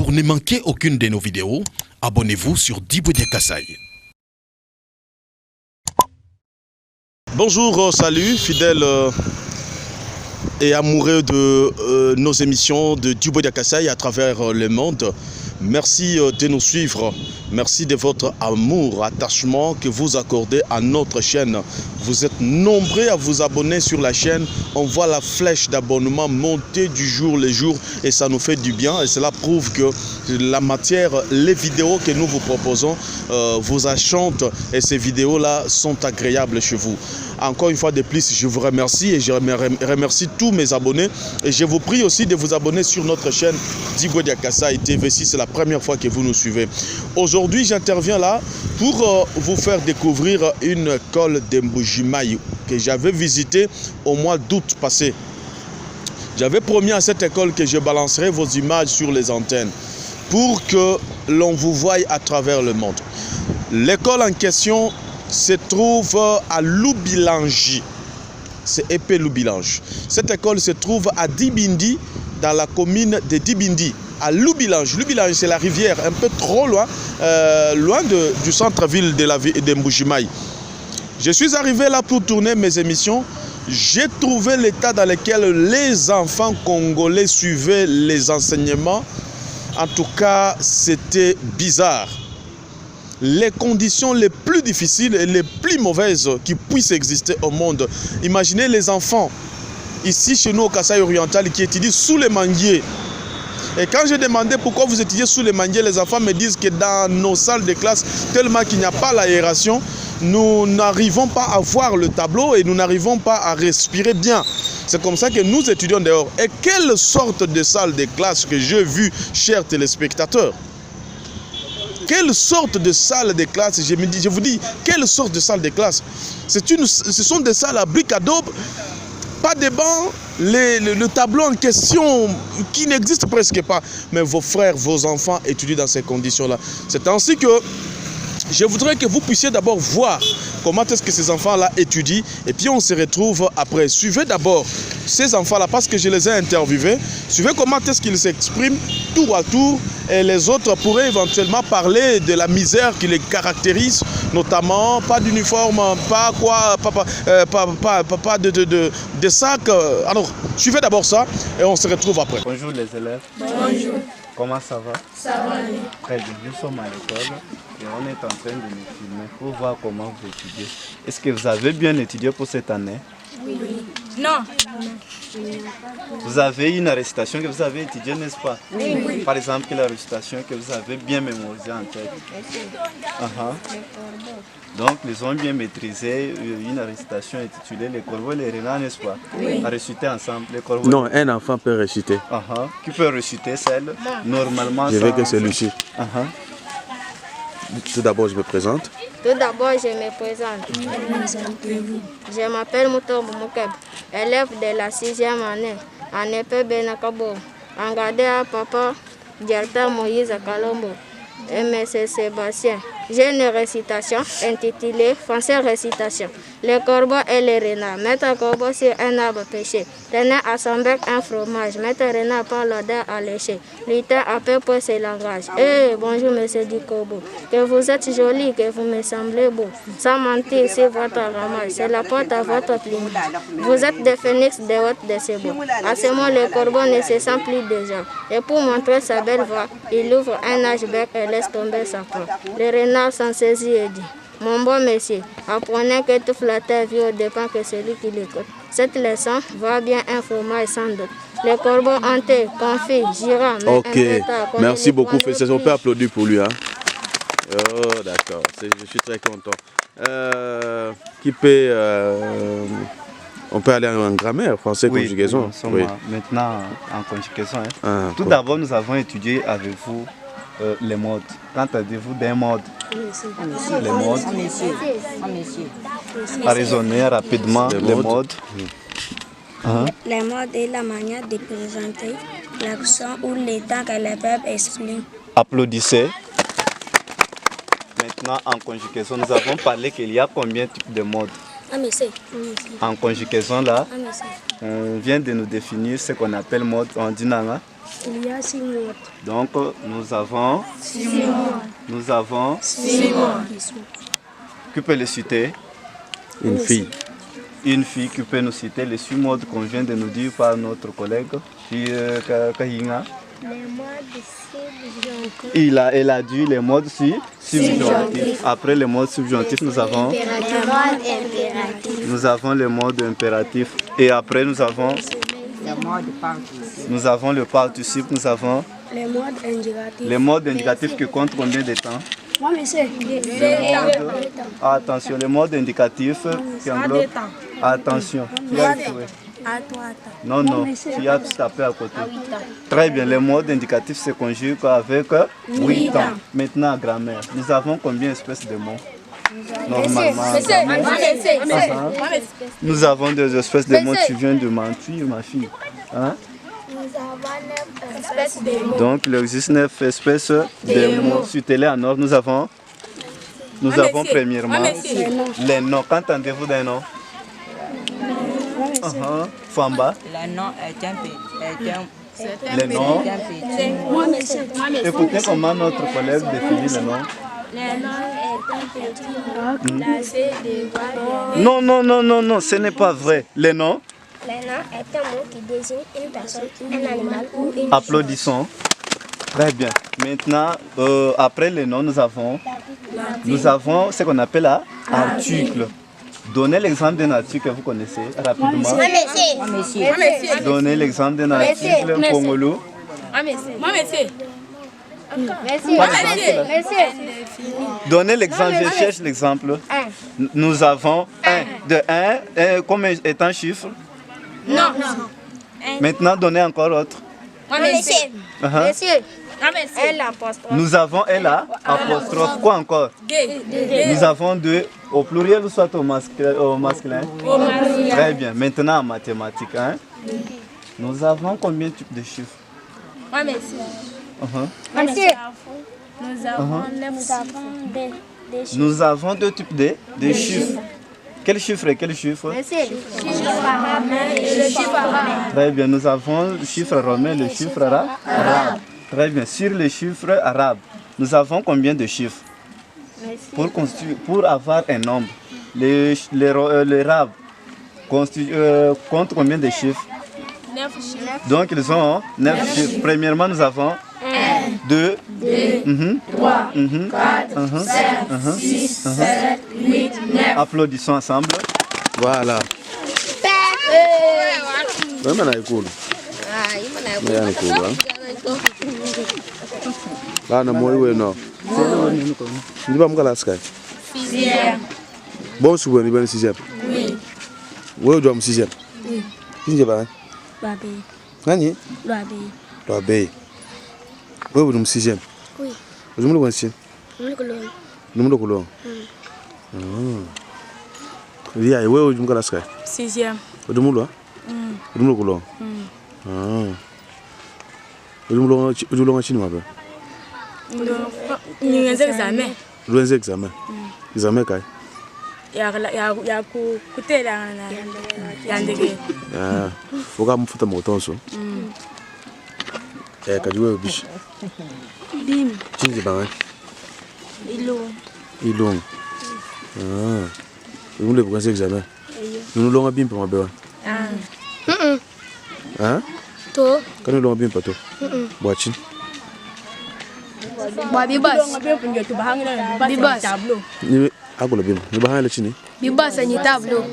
Pour ne manquer aucune de nos vidéos, abonnez-vous sur Djibouti Kassai. Bonjour, salut, fidèles et amoureux de nos émissions de Djibouti Kassai à travers le monde. Merci de nous suivre. Merci de votre amour, attachement que vous accordez à notre chaîne. Vous êtes nombreux à vous abonner sur la chaîne. On voit la flèche d'abonnement monter du jour le jour et ça nous fait du bien. Et cela prouve que la matière, les vidéos que nous vous proposons vous enchantent et ces vidéos-là sont agréables chez vous. Encore une fois de plus, je vous remercie et je remercie tous mes abonnés. Et je vous prie aussi de vous abonner sur notre chaîne Djibouti Kassai TV si c'est la première fois que vous nous suivez. Aujourd'hui, j'interviens là pour vous faire découvrir une école de Mbujimayi que j'avais visitée au mois d'août passé. J'avais promis à cette école que je balancerai vos images sur les antennes pour que l'on vous voie à travers le monde. L'école en question se trouve à Loubilangi. C'est épée Loubilangi. Cette école se trouve à Dibindi, dans la commune de Dibindi, à Loubilangi. Loubilangi, c'est la rivière, un peu trop loin, loin du centre-ville de Mbujimayi. Je suis arrivé là pour tourner mes émissions. J'ai trouvé l'état dans lequel les enfants congolais suivaient les enseignements. En tout cas, c'était bizarre. Les conditions les plus difficiles et les plus mauvaises qui puissent exister au monde. Imaginez les enfants, ici chez nous au Kassai oriental, qui étudient sous les manguiers. Et quand j'ai demandé pourquoi vous étudiez sous les manguiers, les enfants me disent que dans nos salles de classe, tellement qu'il n'y a pas l'aération, nous n'arrivons pas à voir le tableau et nous n'arrivons pas à respirer bien. C'est comme ça que nous étudions dehors. Et quelle sorte de salle de classe que j'ai vue, chers téléspectateurs? Quelle sorte de salle de classe? Je vous dis, quelle sorte de salle de classe? Ce sont des salles à briques adobe, pas de bancs, le tableau en question qui n'existe presque pas. Mais vos frères, vos enfants étudient dans ces conditions-là. C'est ainsi que je voudrais que vous puissiez d'abord voir comment est-ce que ces enfants-là étudient et puis on se retrouve après. Suivez d'abord ces enfants-là parce que je les ai interviewés. Suivez comment est-ce qu'ils s'expriment tour à tour et les autres pourraient éventuellement parler de la misère qui les caractérise, notamment pas d'uniforme, pas quoi, pas de sac. Alors, suivez d'abord ça et on se retrouve après. Bonjour les élèves. Bonjour. Comment ça va? Ça va aller. Très bien, nous sommes à l'école et on est en train de nous filmer pour voir comment vous étudiez. Est-ce que vous avez bien étudié pour cette année? Oui. Non. Vous avez une récitation que vous avez étudiée, n'est-ce pas? Oui. Par exemple, la récitation que vous avez bien mémorisée en tête. Donc, ils ont bien maîtrisé une récitation intitulée Les corbeaux et les renards, n'est-ce pas? Oui. À réciter ensemble les corbeaux. Non, un enfant peut réciter. Qui peut réciter celle? Normalement, Je veux que celui-ci. Tout d'abord, je me présente. Tout d'abord, je me présente. Je m'appelle Moutobo Moukeb, élève de la 6e année en épée Benakabo, en gardé à Papa Diarta Moïse Kalombo et M. Sébastien. J'ai une récitation intitulée Français récitation. Les corbeaux et les renards. Mettre un corbeau sur un arbre pêché. Tenez à son bec un fromage. Mettre un renard par l'odeur alléchée. Lutter à peu pour ses langages. Bonjour monsieur du corbeau. Que vous êtes joli, que vous me semblez beau. Sans mentir, c'est votre ramage. C'est la porte à votre clinique. Vous êtes des phénix de haute de ces beaux. À ce moment, le corbeau ne se sent plus déjà. Et pour montrer sa belle voix, il ouvre un âge-bec et laisse tomber sa proie. Le renard s'en saisit et dit: mon bon monsieur, apprenez que tout flatteur vit au dépend que celui qui l'écoute. Cette leçon va bien un fromage sans doute. Les corbeaux hantés, confits, girants, mais Ok, merci beaucoup. On peut applaudir pour lui. Hein? Oh, d'accord, je suis très content. Qui peut... on peut aller en grammaire, français, conjugaison. Nous sommes maintenant en conjugaison. Tout d'abord, nous avons étudié avec vous les modes. Qu'entendez-vous des modes? Les modes. À raisonner rapidement les modes. Les modes est la manière de présenter l'accent ou l'état que le verbe exprime. Applaudissez. Maintenant, en conjugaison, nous avons parlé qu'il y a combien de types de modes? En conjugaison, là, on vient de nous définir ce qu'on appelle mode. On dit nanga. Il y a 6 modes. Donc, nous avons 6 modes. Nous avons 6 modes. Qui peut les citer? Une fille. Une fille qui peut nous citer les 6 modes qu'on vient de nous dire par notre collègue Kahinga. Les modes subjonctifs. Elle a dit les modes subjonctifs. Après les modes subjonctifs, nous avons le mode impératif. Et après, nous avons le participe, nous avons les modes indicatifs qui comptent combien de temps? Attention, les modes indicatifs qui englobent. Attention. Non, tu as tapé à côté. Très bien, les modes indicatifs se conjuguent avec 8 ans. Maintenant, grammaire. Nous avons combien d'espèces de mots? Normalement. Nous avons des espèces de mots. Tu viens de mentir, ma fille. Hein? Nous avons 9 espèces de mots. Donc, il existe 9 espèces de mots. Sur Télé en or, nous avons premièrement les noms. Qu'entendez-vous des noms? Famba. Le nom est un Les noms. Écoutez comment notre collègue définit le nom. Le nom est un petit Non, ce n'est pas vrai. Le nom. Le nom est un mot qui désigne une personne, un animal ou une Applaudissons. Très bien. Maintenant, après le nom, nous avons ce qu'on appelle l'article. Donnez l'exemple d'un article que vous connaissez rapidement. Donnez l'exemple d'un article Pongolo. Donnez l'exemple, je cherche l'exemple. Nous avons 1. De 1, combien est un chiffre? Non. Maintenant, donnez encore autre. Monsieur. Elle apostrophe. Nous avons apostrophe. Quoi encore? Nous avons 2 au pluriel ou soit au masculin? Très bien. Maintenant en mathématiques. Hein? Nous avons combien de types de chiffres? Nous avons 2 types de chiffres. Quel chiffre et quel chiffre? Très bien. Nous avons le chiffre romain et le chiffre arabe. Très bien. Sur les chiffres arabes, nous avons combien de chiffres? Pour avoir un nombre, les arabes comptent combien de chiffres? 9 chiffres. Donc ils ont 9 chiffres. Premièrement, nous avons 2, 3, 4, 5, 6, 7, 8, 9. Applaudissons ensemble. Voilà. Vraiment, c'est cool. C'est cool. Là, on a moins non. Tu vas me faire la sky. 6e. Bon, souvent, il va 6e. Oui. Où doit me 6e? Oui. Qui va? Babé. Nani? Babé. Babé. Où vous me 6e? Oui. Vous me le voyez? Nous me le coulons. Il y a où vous me faire la sky? 6e. Vous me le Vous me le coulons. Vous me le chinois. Nous examen. Nous examen. Examen quoi? Ya kutela ya ndege. Foka mfuta motonso. Kajiwe bishi. Bim. Chinzi banga. Ilong. Vous voulez pour examen? Nous l'avons bien pour ma belle. Hein? Toi? Quand nous l'avons bien pour toi. Boachin. Bibas. Ni akola bim. Ni bahanga la chini. Bibas ni tableau.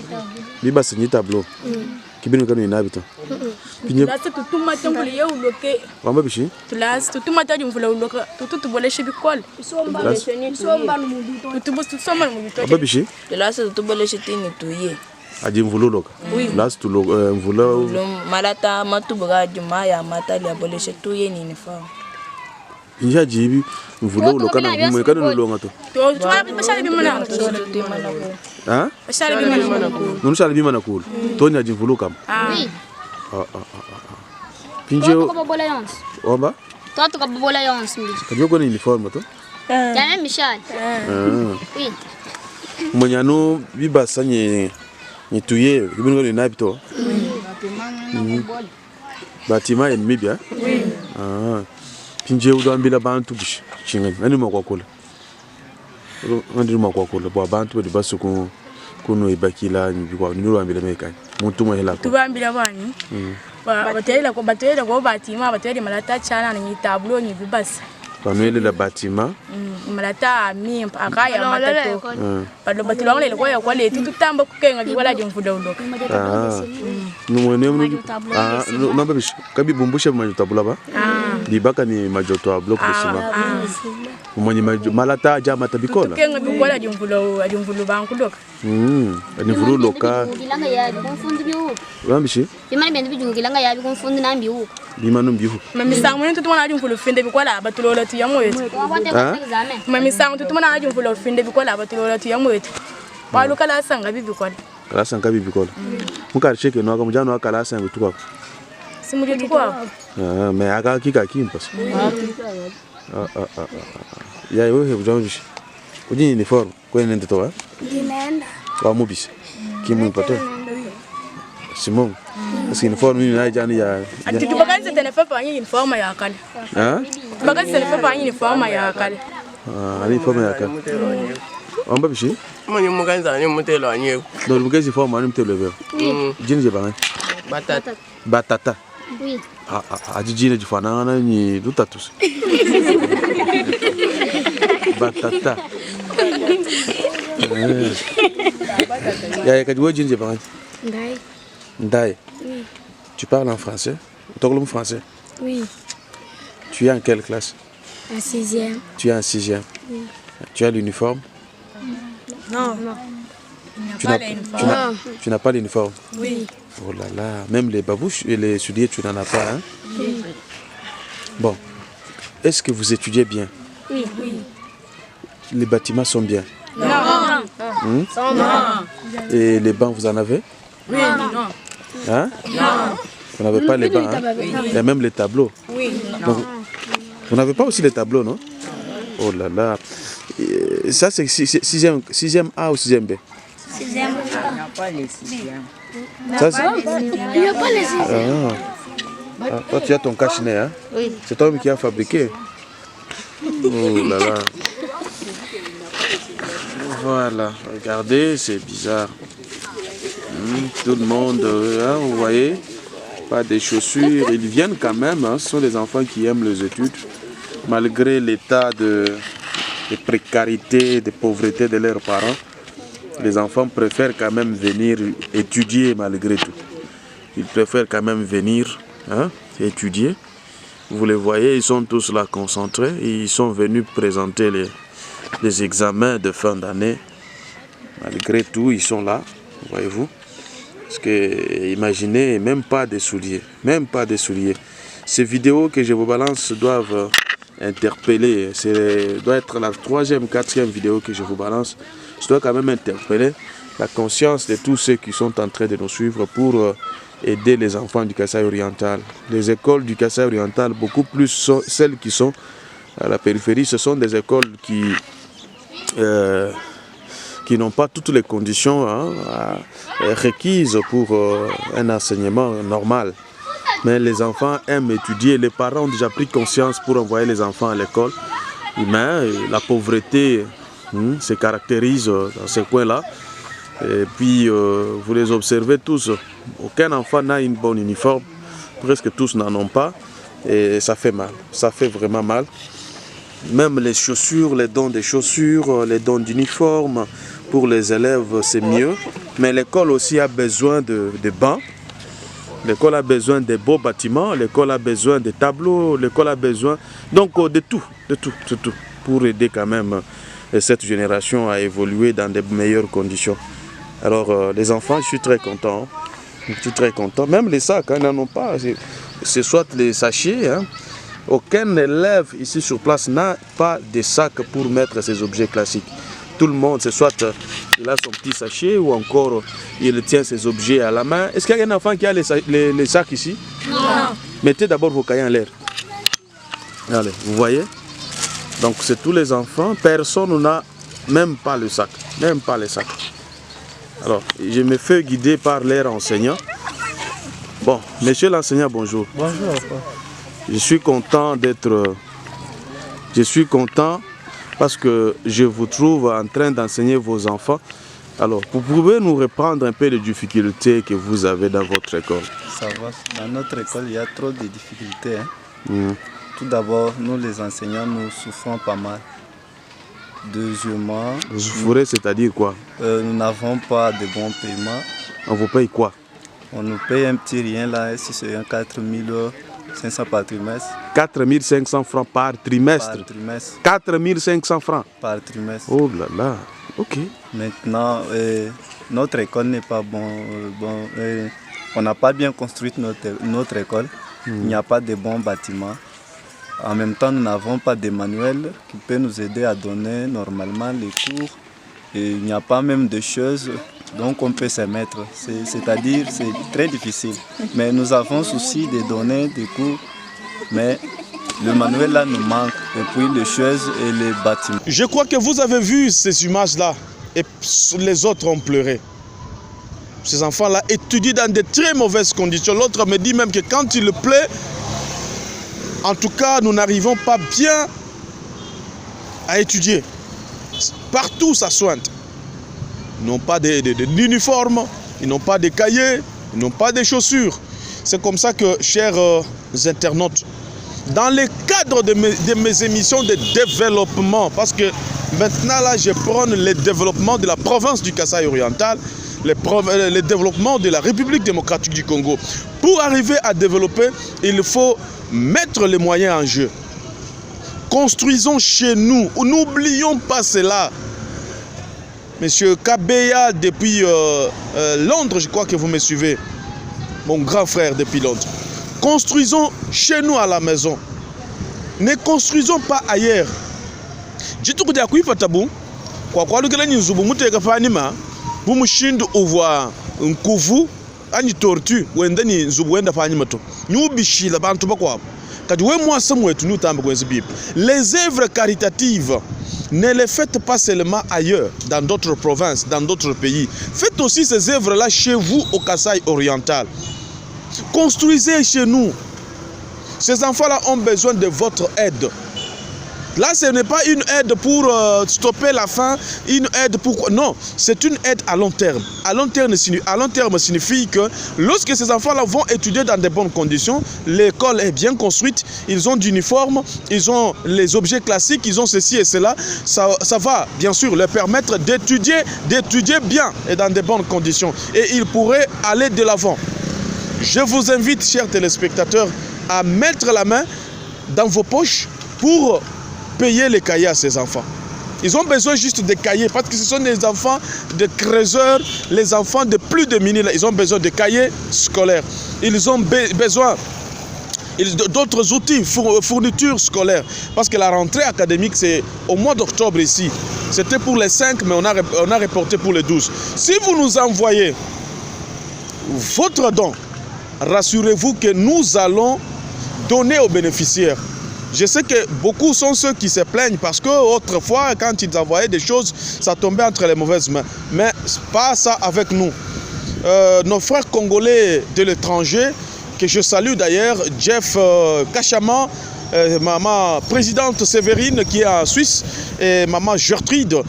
Bibas ni tableau. Kibinu kanu ina bito. Pinye. Là c'est tout matin pour les bloquer. Wamba bishi. Là c'est tout matin on voulait bloquer. Tout bolé chez Bicol. Wamba bishi. Là c'est tout bolé chez Tini touyer. Aji mvulo loka. Là c'est tout mvulo. Malata matubaga jumaya matali bolé chez touyer ni fa. Inja jibi mvulo loka na ngumwe kanu longa to. To tu vas pas bima na. Hein? Pas bima na. Nous sala bima na cool. Tonya ji mvulo kam. Oui. Pinjo. Wamba? Oba? Toi, tu as bolé 11. Kajo ko ni uniforme to? T'as Michel? Oui. Monyano bibasa ni tuye kibinu kanu ina bito. Batima ennemi bien. Oui. Ah. Pinje udo ambila bantu bishi. Chinga. Ani makwakula. Ndi makwakula. Bo bantu badi basu kuno ibakila nyibikwa. Nuru ambila meka. Muntu mwa hela ko. Tubambila bani. Batela ko batima batela malata chana ni tableau ni bibasa. Panuele la bâtiment. Malata mi akaya matato. Palo batilo ngale ko le tutamba kukenga biwala jomfuda uloka. Ah. Numwene mu. Ah, no babish. Kabi bumbusha majotabula ba? Ah. Dibaka ni majoto bloc de ciment. Ah. Mwenye malata jama tabikola. Kukenga biwala jomfulo bankuloka. Ni vuru loka. Ngilanga ya bikumfundi biwu. Rambishi? Bimani bende bijungilanga ya bikumfundi na mbiwu. Bimanu mbihu. Mamisango ni tutuma na jomfulo finde bikwala batulola tu yamwetu. Mamisango tutuma na jomfulo finde bikwala batulola tu yamwetu. Balu kala sanga bibikwala. Kala sanga bibikwala. Mukari cheke no akamujano akala sanga tukwa. Simuli tukwa. Ah, mais aka kika kimpas. Ya wewe bujanji. Ujini uniform kwenda ndio toa? Dinaenda. Kwa mubisi. Kimu pato. Simon. Parce uniform ni na jani ya. Ati tubakaanza tena papa yini uniform ya kale. Ah? Tubakaanza tena papa yini uniform ya kale. Ah, ali uniform ya kale. Amba bishi? Mwenye muganza ni mutelo anyewe. Ndio mugazi uniform ani mtelo leo. Jini je banga? Batata. Batata. Oui. Ajijine jifanana ni dutatus. Batata. Ya kadwo jini je banga? Ndai. Ndai. Oui. Tu parles en français? Tu parles français? Oui. Tu es en quelle classe? En 6e. Tu es en 6e. Oui. Tu as l'uniforme? Non. Tu n'as pas l'uniforme? Oui. Oh là là, même les babouches et les souliers, tu n'en as pas, hein? Oui. Bon, est-ce que vous étudiez bien? Oui. Oui. Les bâtiments sont bien? Non. Non. Et les bancs, vous en avez? Oui. Non. Hein? Non. Vous n'avez pas les bancs, hein? Et même les tableaux? Oui. Donc, vous n'avez pas aussi les tableaux, non? Oh là là. Et ça, c'est 6e A ou 6e B? 6e A. Il n'y a pas les 6e. Ça, c'est... Il n'y a pas les 6e. Ah, toi, tu as ton cache-nez, hein? Oui. C'est toi qui a fabriqué. Oh là là. Voilà, regardez, c'est bizarre. Tout le monde, hein, vous voyez, pas des chaussures. Ils viennent quand même, hein, ce sont des enfants qui aiment les études. Malgré l'état de précarité, de pauvreté de leurs parents, les enfants préfèrent quand même venir étudier malgré tout. Ils préfèrent quand même venir, hein, étudier. Vous les voyez, ils sont tous là concentrés. Ils sont venus présenter les examens de fin d'année. Malgré tout, ils sont là, voyez-vous. Parce que, imaginez, même pas des souliers. Même pas des souliers. Ces vidéos que je vous balance doivent interpeller. Ce doit être la 3e, 4e vidéo que je vous balance. Je dois quand même interpeller la conscience de tous ceux qui sont en train de nous suivre pour aider les enfants du Kasaï oriental. Les écoles du Kasaï oriental, beaucoup plus celles qui sont à la périphérie, ce sont des écoles qui n'ont pas toutes les conditions, hein, requises pour un enseignement normal. Mais les enfants aiment étudier. Les parents ont déjà pris conscience pour envoyer les enfants à l'école. Mais la pauvreté se caractérise dans ces coins-là. Et puis, vous les observez tous. Aucun enfant n'a une bonne uniforme. Presque tous n'en ont pas. Et ça fait mal. Ça fait vraiment mal. Même les chaussures, les dons des chaussures, les dons d'uniformes, pour les élèves, c'est mieux. Mais l'école aussi a besoin de bancs. L'école a besoin de beaux bâtiments. L'école a besoin de tableaux. L'école a besoin donc de tout, pour aider quand même cette génération à évoluer dans de meilleures conditions. Alors les enfants, je suis très content. Je suis très content. Même les sacs, ils n'en ont pas. C'est soit les sachets. Hein. Aucun élève ici sur place n'a pas de sac pour mettre ses objets classiques. Tout le monde, c'est soit il a son petit sachet ou encore il tient ses objets à la main. Est-ce qu'il y a un enfant qui a les sacs ici? Non. Mettez d'abord vos cahiers en l'air. Allez, vous voyez? Donc c'est tous les enfants. Personne n'a même pas le sac. Même pas les sacs. Alors, je me fais guider par l'air enseignant. Bon, monsieur l'enseignant, bonjour. Bonjour. Je suis content d'être... Je suis content parce que je vous trouve en train d'enseigner vos enfants. Alors, vous pouvez nous reprendre un peu les difficultés que vous avez dans votre école? Ça va. Dans notre école, il y a trop de difficultés. Tout d'abord, nous les enseignants, nous souffrons pas mal. Deuxièmement... Vous souffrez, c'est-à-dire quoi? Nous n'avons pas de bons paiements. On vous paye quoi? On nous paye un petit rien là, si c'est un 4 500 par trimestre. 4 500 francs par trimestre? Par trimestre. 4 500 francs? Par trimestre. Oh là là, ok. Maintenant, notre école n'est pas on n'a pas bien construit notre école. Il n'y a pas de bons bâtiments. En même temps, nous n'avons pas de manuel qui peut nous aider à donner normalement les cours. Et il n'y a pas même de choses donc on peut se mettre. C'est-à-dire c'est très difficile. Mais nous avons souci de donner des cours. Mais le manuel là nous manque. Et puis les choses et les bâtiments. Je crois que vous avez vu ces images-là. Et les autres ont pleuré. Ces enfants-là étudient dans de très mauvaises conditions. L'autre me dit même que quand il pleut, en tout cas, nous n'arrivons pas bien à étudier. Partout, ça sointe. Ils n'ont pas d'uniforme, ils n'ont pas de cahiers, ils n'ont pas de chaussures. C'est comme ça que, chers internautes, dans le cadre de mes émissions de développement, parce que maintenant, là, je prends le développement de la province du Kasaï oriental, le développement de la République démocratique du Congo. Pour arriver à développer, il faut mettre les moyens en jeu. Construisons chez nous. N'oublions pas cela. Monsieur Kabeya, depuis Londres, je crois que vous me suivez. Mon grand frère depuis Londres. Construisons chez nous à la maison. Ne construisons pas ailleurs. Bumushindu uva nkuvu ani tortu wenda ni nzubu wenda fanyi mato nyubishila bantu bakwa kadi we mwasa mwetu nutambe kwenzi bible. Les œuvres caritatives ne les faites pas seulement ailleurs dans d'autres provinces, dans d'autres pays. Faites aussi ces œuvres là chez vous au Kasaï oriental. Construisez chez nous. Ces enfants là ont besoin de votre aide. Là, ce n'est pas une aide pour stopper la faim, une aide pour... Non, c'est une aide à long terme. À long terme signifie que lorsque ces enfants-là vont étudier dans de bonnes conditions, l'école est bien construite, ils ont d'uniformes, ils ont les objets classiques, ils ont ceci et cela. Ça va, bien sûr, leur permettre d'étudier bien et dans de bonnes conditions. Et ils pourraient aller de l'avant. Je vous invite, chers téléspectateurs, à mettre la main dans vos poches pour payer les cahiers à ces enfants. Ils ont besoin juste de cahiers parce que ce sont des enfants de creuseurs, les enfants de plus de minutes. Ils ont besoin de cahiers scolaires. Ils ont besoin d'autres outils, fournitures scolaires. Parce que la rentrée académique, c'est au mois d'octobre ici. C'était pour les 5, mais on a reporté pour les 12. Si vous nous envoyez votre don, rassurez-vous que nous allons donner aux bénéficiaires. Je sais que beaucoup sont ceux qui se plaignent parce qu'autrefois, quand ils envoyaient des choses, ça tombait entre les mauvaises mains. Mais pas ça avec nous. Nos frères congolais de l'étranger, que je salue d'ailleurs, Jeff Kachama, maman présidente Séverine qui est en Suisse, et maman Gertrude,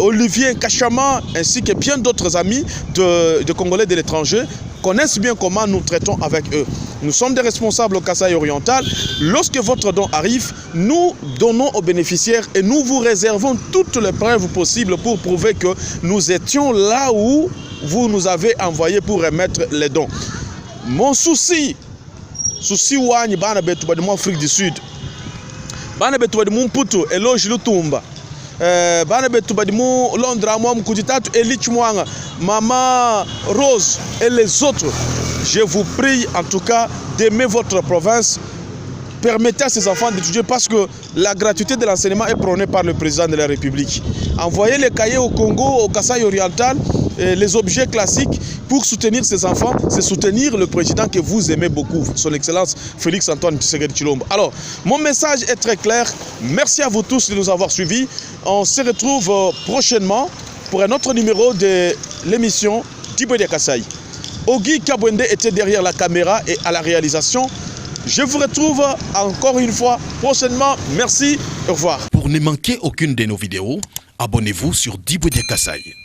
Olivier Kachama, ainsi que bien d'autres amis de Congolais de l'étranger, connaissent bien comment nous traitons avec eux. Nous sommes des responsables au Kasaï oriental. Lorsque votre don arrive, nous donnons aux bénéficiaires et nous vous réservons toutes les preuves possibles pour prouver que nous étions là où vous nous avez envoyé pour remettre les dons. Mon souci wani bana betu badi mo Afrique du Sud. Bana betu badi mo Mputo Eloge Lutumba. Bana betu badi mo Londres mo Mkuditatu Elich Mwanga, Maman Rose et les autres. Je vous prie en tout cas d'aimer votre province. Permettez à ces enfants d'étudier parce que la gratuité de l'enseignement est prônée par le président de la République. Envoyez les cahiers au Congo, au Kasaï oriental, les objets classiques pour soutenir ces enfants, c'est soutenir le président que vous aimez beaucoup, son Excellence Félix Antoine Tshisekedi Tshilombo. Alors, mon message est très clair. Merci à vous tous de nous avoir suivis. On se retrouve prochainement pour un autre numéro de l'émission Djiboya Kasaï. Ogi Kabwende était derrière la caméra et à la réalisation. Je vous retrouve encore une fois prochainement. Merci, au revoir. Pour ne manquer aucune de nos vidéos, abonnez-vous sur Djibo Dia Kassaye.